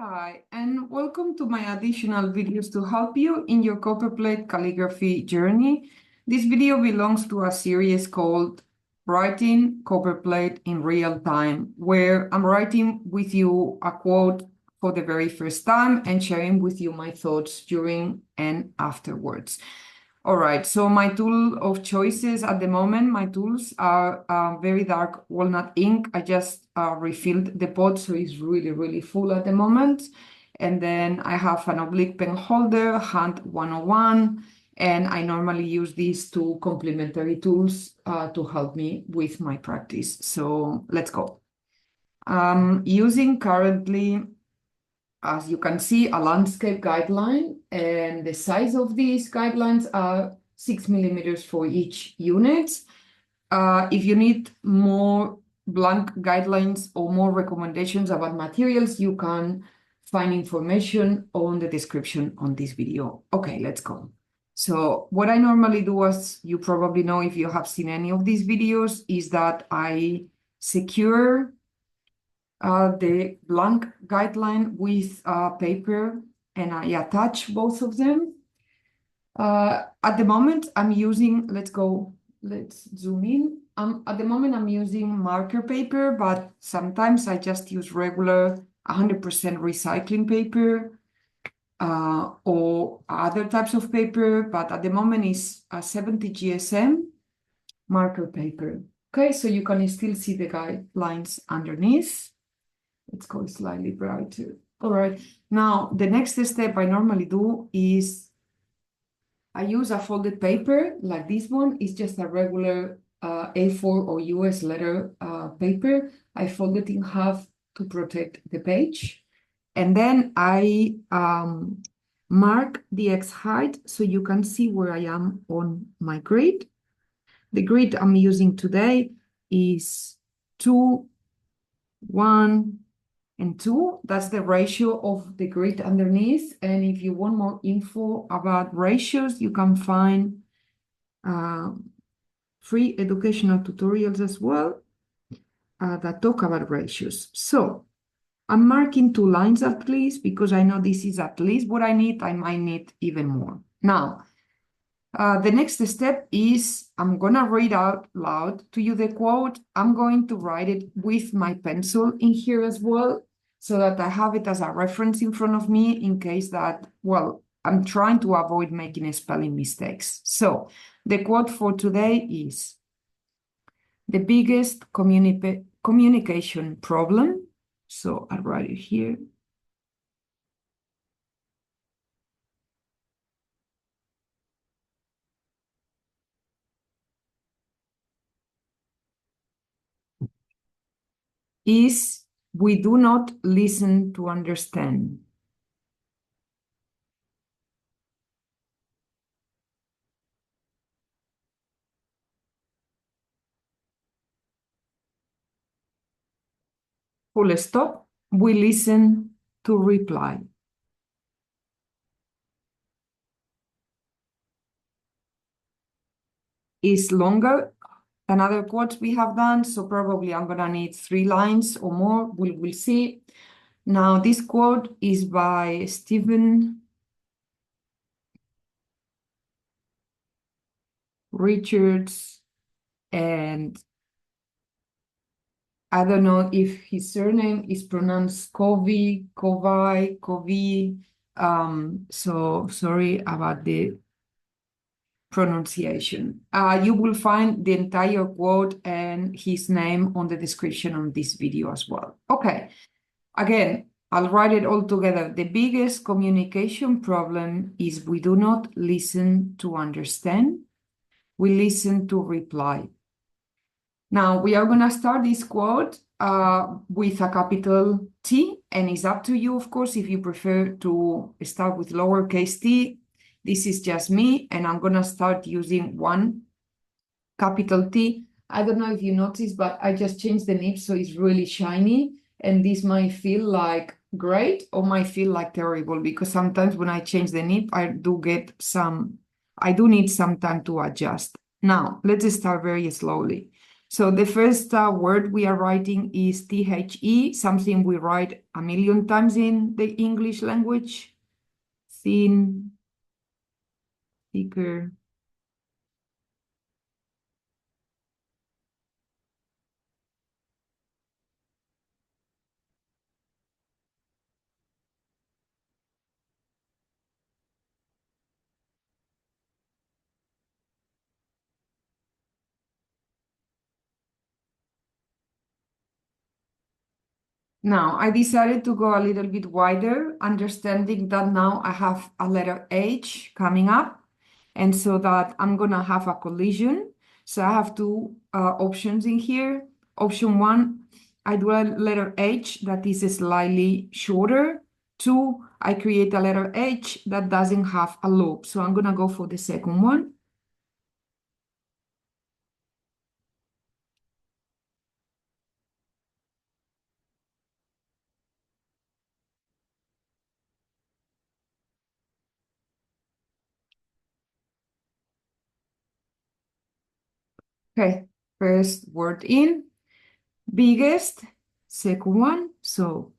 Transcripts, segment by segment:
Hi, and welcome to my additional videos to help you in your copperplate calligraphy journey. This video belongs to a series called Writing Copperplate in Real Time, where I'm writing with you a quote for the very first time and sharing with you my thoughts during and afterwards. All right, so my tool of choices at the moment, my tools are very dark walnut ink. I just refilled the pot, so it's really full at the moment. And then I have an oblique pen holder, hand 101, and I normally use these two complementary tools to help me with my practice. So let's go. Using currently, as you can see, a landscape guideline, and the size of these guidelines are 6 millimeters for each unit. If you need more blank guidelines or more recommendations about materials, you can find information on the description on this video. Okay, let's go. So what I normally do, as you probably know if you have seen any of these videos, is that I secure the blank guideline with paper, and I attach both of them. At the moment, I'm using, let's zoom in. At the moment, I'm using marker paper, but sometimes I just use regular 100% recycling paper or other types of paper, but at the moment it's a 70 GSM marker paper. Okay, so you can still see the guidelines underneath. Let's go slightly brighter. All right. Now, the next step I normally do is I use a folded paper like this one. It's just a regular A4 or US letter paper. I fold it in half to protect the page. And then I mark the X height so you can see where I am on my grid. The grid I'm using today is 2, 1, and 2. That's the ratio of the grid underneath. And if you want more info about ratios, you can find free educational tutorials as well that talk about ratios. So I'm marking 2 lines at least because I know this is at least what I need. I might need even more. Now, the next step is I'm going to read out loud to you the quote. I'm going to write it with my pencil in here as well, so that I have it as a reference in front of me in case that, well, I'm trying to avoid making spelling mistakes. So the quote for today is, the biggest communication problem, so I'll write it here, is we do not listen to understand. Full stop. We listen to reply. Is longer than other quotes we have done, so probably I'm gonna need 3 lines or more. We'll see. Now, this quote is by Stephen Richards, and I don't know if his surname is pronounced Covey, Covey. So sorry about the pronunciation. You will find the entire quote and his name on the description on this video as well. Okay, again, I'll write it all together. The biggest communication problem is we do not listen to understand. We listen to reply. Now, we are going to start this quote with a capital T, and it's up to you, of course, if you prefer to start with lowercase t. This is just me, and I'm going to start using one capital T. I don't know if you noticed, but I just changed the nib, so it's really shiny, and this might feel like great or might feel like terrible, because sometimes when I change the nib, I do need some time to adjust. Now, let's start very slowly. So the first word we are writing is THE, something we write a million times in the English language. Thin, thicker. Now, I decided to go a little bit wider, understanding that now I have a letter H coming up, and so that I'm gonna have a collision. So I have two options in here. Option one, I do a letter H that is slightly shorter. Two, I create a letter H that doesn't have a loop. So I'm gonna go for the second one. Okay, first word in, biggest, second one. So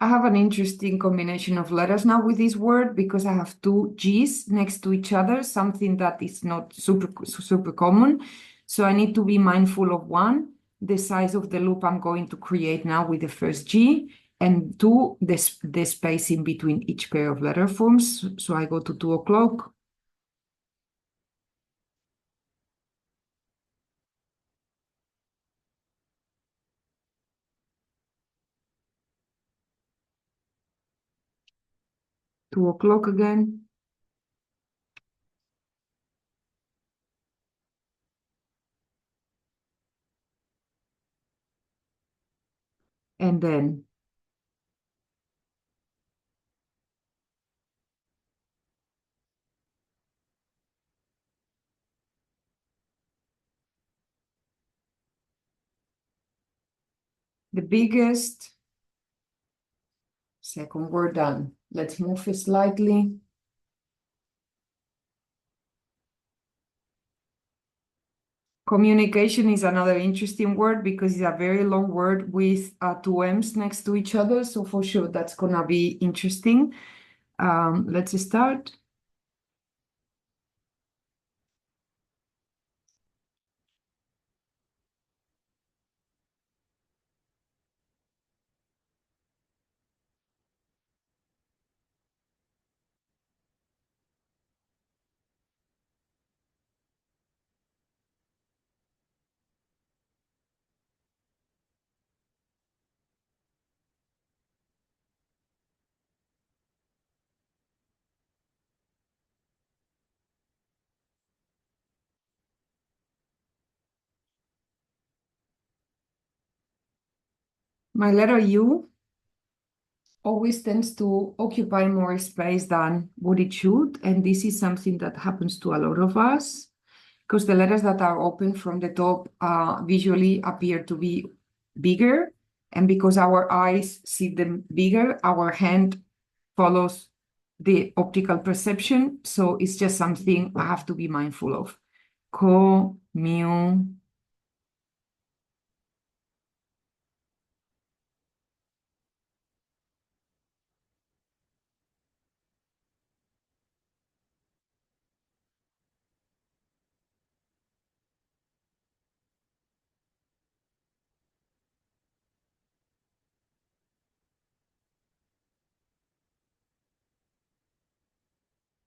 I have an interesting combination of letters now with this word because I have two G's next to each other, something that is not super common. So I need to be mindful of one, the size of the loop I'm going to create now with the first G, and two, the space in between each pair of letter forms. So I go to 2 o'clock. Two o'clock again. And then the biggest, second word done. Let's move it slightly. Communication is another interesting word because it's a very long word with two M's next to each other. So for sure, that's gonna be interesting. Let's start. My letter U always tends to occupy more space than what it should. And this is something that happens to a lot of us because the letters that are open from the top visually appear to be bigger. And because our eyes see them bigger, our hand follows the optical perception. So it's just something I have to be mindful of. Co, mu,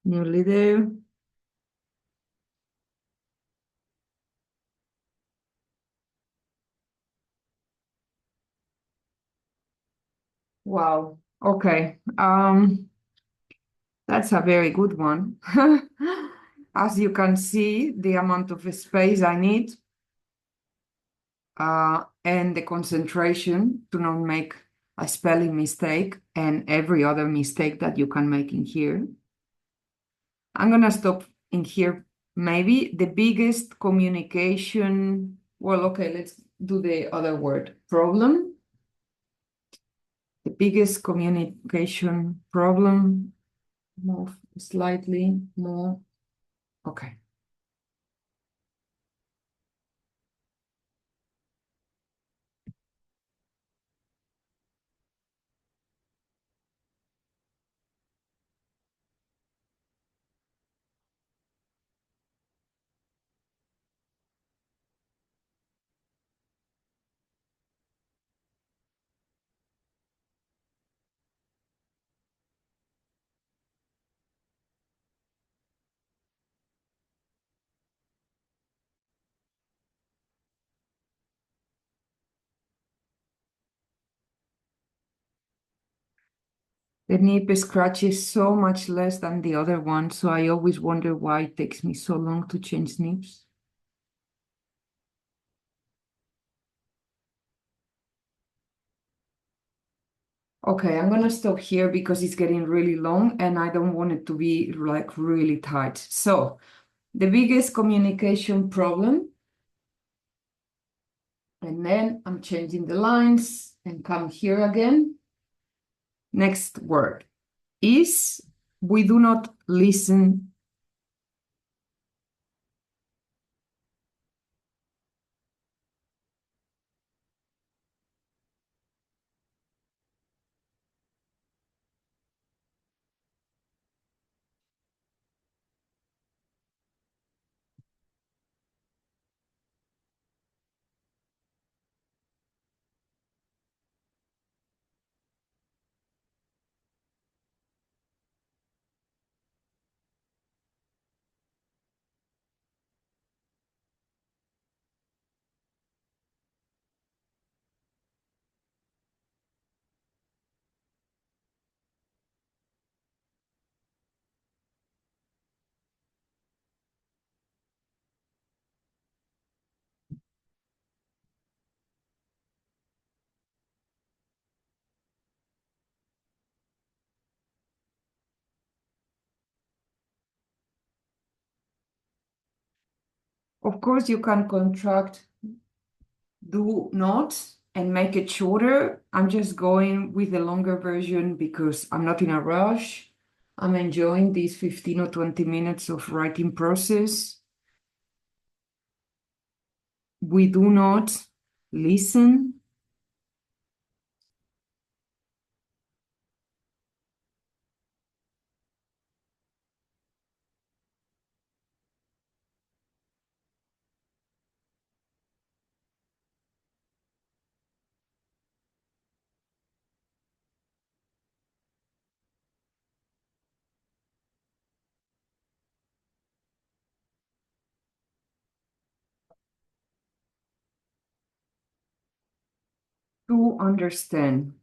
nearly there. Wow. Okay. That's a very good one. As you can see, the amount of space I need and the concentration to not make a spelling mistake and every other mistake that you can make in here. I'm gonna stop in here maybe the biggest communication, well, okay, let's do the other word, problem. The biggest communication problem, move slightly more, okay. The nib scratches so much less than the other one, so I always wonder why it takes me so long to change nibs. Okay, I'm gonna stop here because it's getting really long and I don't want it to be like really tight. So the biggest communication problem, and then I'm changing the lines and come here again. Next word is we do not listen. Of course, you can contract do not and make it shorter. I'm just going with the longer version because I'm not in a rush. I'm enjoying these 15 or 20 minutes of writing process. We do not listen. To understand.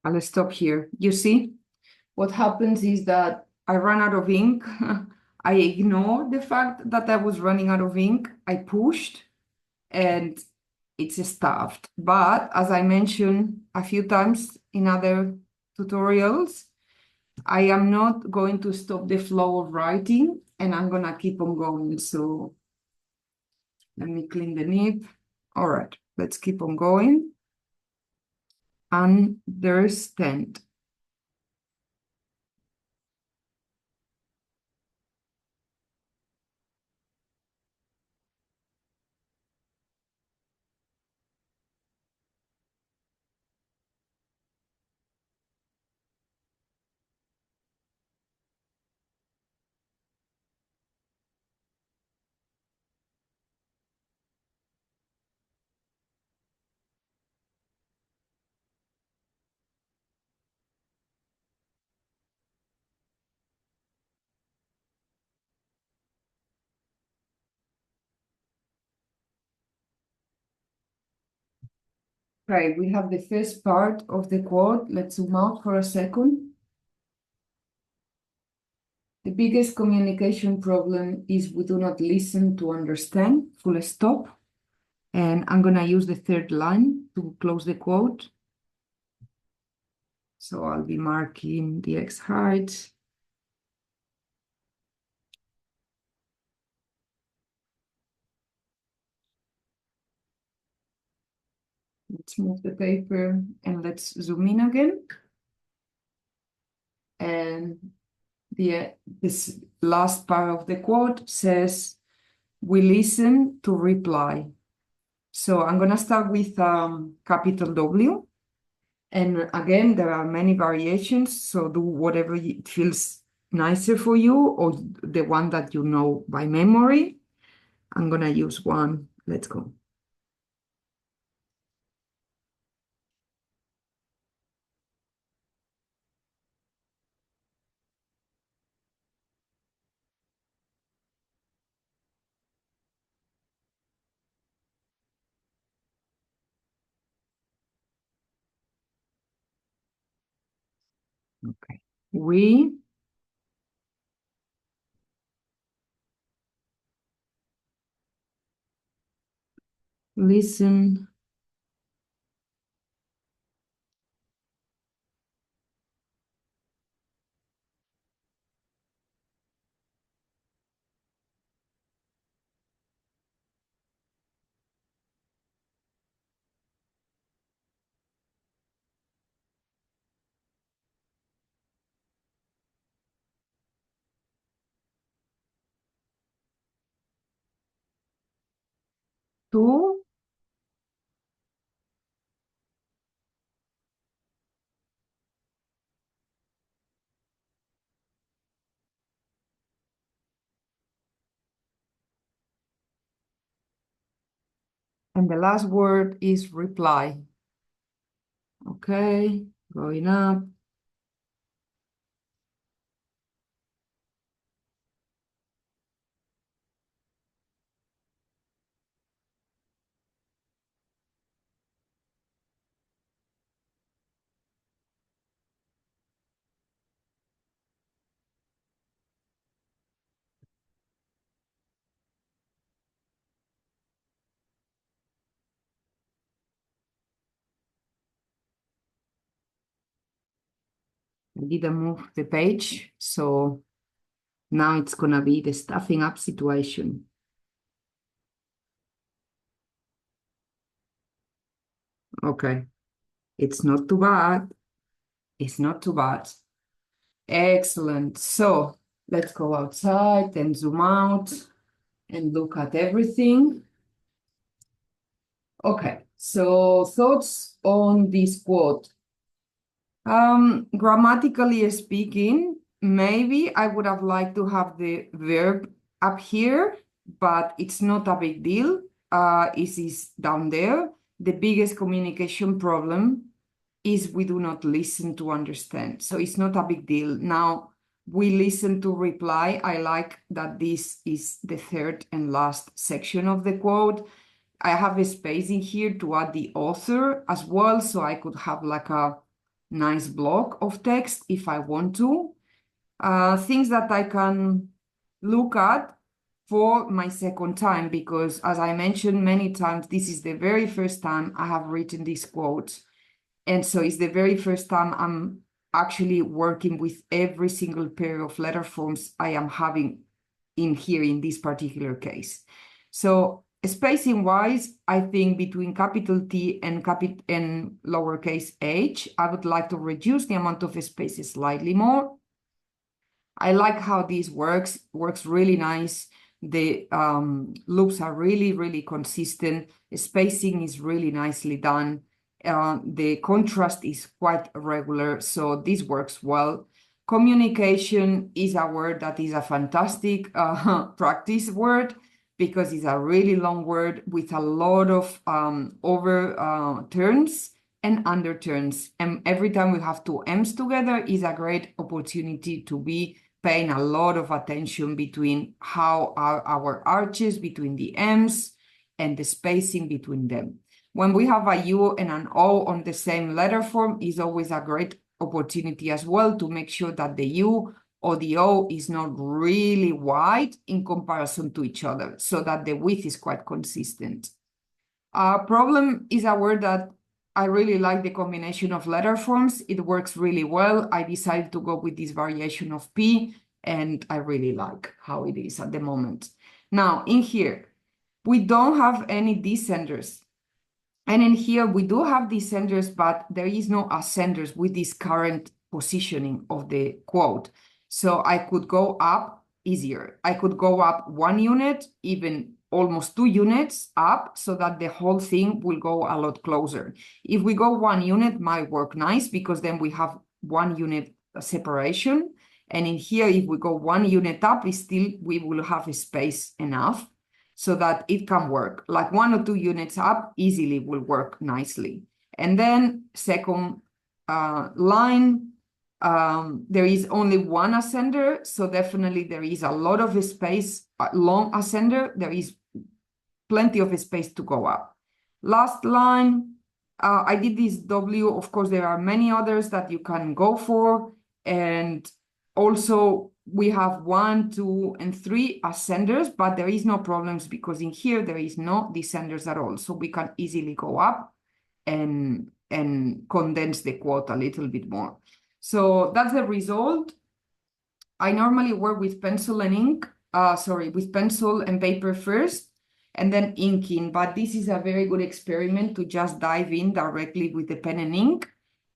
I'll stop here. You see, what happens is that I run out of ink. I ignore the fact that I was running out of ink. I pushed and it's stuffed. But as I mentioned a few times in other tutorials, I am not going to stop the flow of writing and I'm gonna keep on going. So let me clean the nib. All right, let's keep on going. Understand. Okay, we have the first part of the quote. Let's zoom out for a second. The biggest communication problem is we do not listen to understand, full stop. And I'm going to use the third line to close the quote. So I'll be marking the X height. Let's move the paper and let's zoom in again. And this last part of the quote says, we listen to reply. So I'm going to start with capital W. And again, there are many variations. So do whatever feels nicer for you or the one that you know by memory. I'm going to use one. Let's go. Okay. We listen to, and the last word is reply. Okay, going up. I didn't move the page, so now it's gonna be the stuffing up situation. Okay, it's not too bad. It's not too bad. Excellent. So let's go outside and zoom out and look at everything. Okay, so thoughts on this quote. Grammatically speaking, maybe I would have liked to have the verb up here, but it's not a big deal. It is down there. The biggest communication problem is we do not listen to understand. So it's not a big deal. Now, we listen to reply. I like that this is the third and last section of the quote. I have a space in here to add the author as well, so I could have like a nice block of text if I want to. Things that I can look at for my second time, because as I mentioned many times, this is the very first time I have written this quote. And so it's the very first time I'm actually working with every single pair of letter forms I am having in here in this particular case. So spacing wise, I think between capital T and lowercase h, I would like to reduce the amount of space slightly more. I like how this works really nice. The loops are really, really consistent. Spacing is really nicely done. The contrast is quite regular, so this works well. Communication is a word that is a fantastic practice word because it's a really long word with a lot of overturns and underturns. And every time we have two M's together is a great opportunity to be paying a lot of attention between how are our arches between the M's and the spacing between them. When we have a U and an O on the same letter form, is always a great opportunity as well to make sure that the U or the O is not really wide in comparison to each other, so that the width is quite consistent. Problem is a word that I really like the combination of letter forms. It works really well. I decided to go with this variation of P, and I really like how it is at the moment. Now, in here, we don't have any descenders. And in here, we do have descenders, but there is no ascenders with this current positioning of the quote. So I could go up easier. I could go up 1 unit, even almost 2 units up, so that the whole thing will go a lot closer. If we go 1 unit, might work nice, because then we have 1 unit separation. And in here, if we go 1 unit up, we will have a space enough so that it can work. Like 1 or 2 units up easily will work nicely. And then second line, there is only 1 ascender, so definitely there is a lot of space, long ascender, there is plenty of space to go up. Last line, I did this W. Of course, there are many others that you can go for. And also we have 1, 2, and 3 ascenders, but there is no problems because in here there is no descenders at all. So we can easily go up and condense the quote a little bit more. So that's the result. I normally work with pencil and ink, with pencil and paper first, and then inking. But this is a very good experiment to just dive in directly with the pen and ink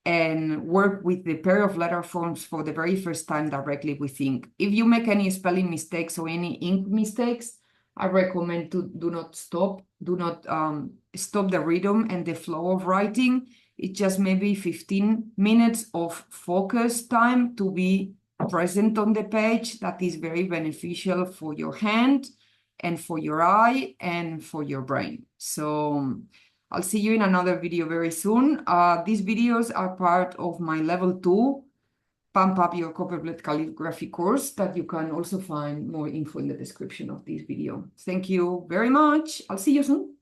and work with the pair of letter forms for the very first time directly with ink. If you make any spelling mistakes or any ink mistakes, I recommend to do not stop the rhythm and the flow of writing. It's just maybe 15 minutes of focus time to be present on the page. That is very beneficial for your hand and for your eye and for your brain. So I'll see you in another video very soon. These videos are part of my level 2 Pump Up Your Copperplate Calligraphy course that you can also find more info in the description of this video. Thank you very much. I'll see you soon.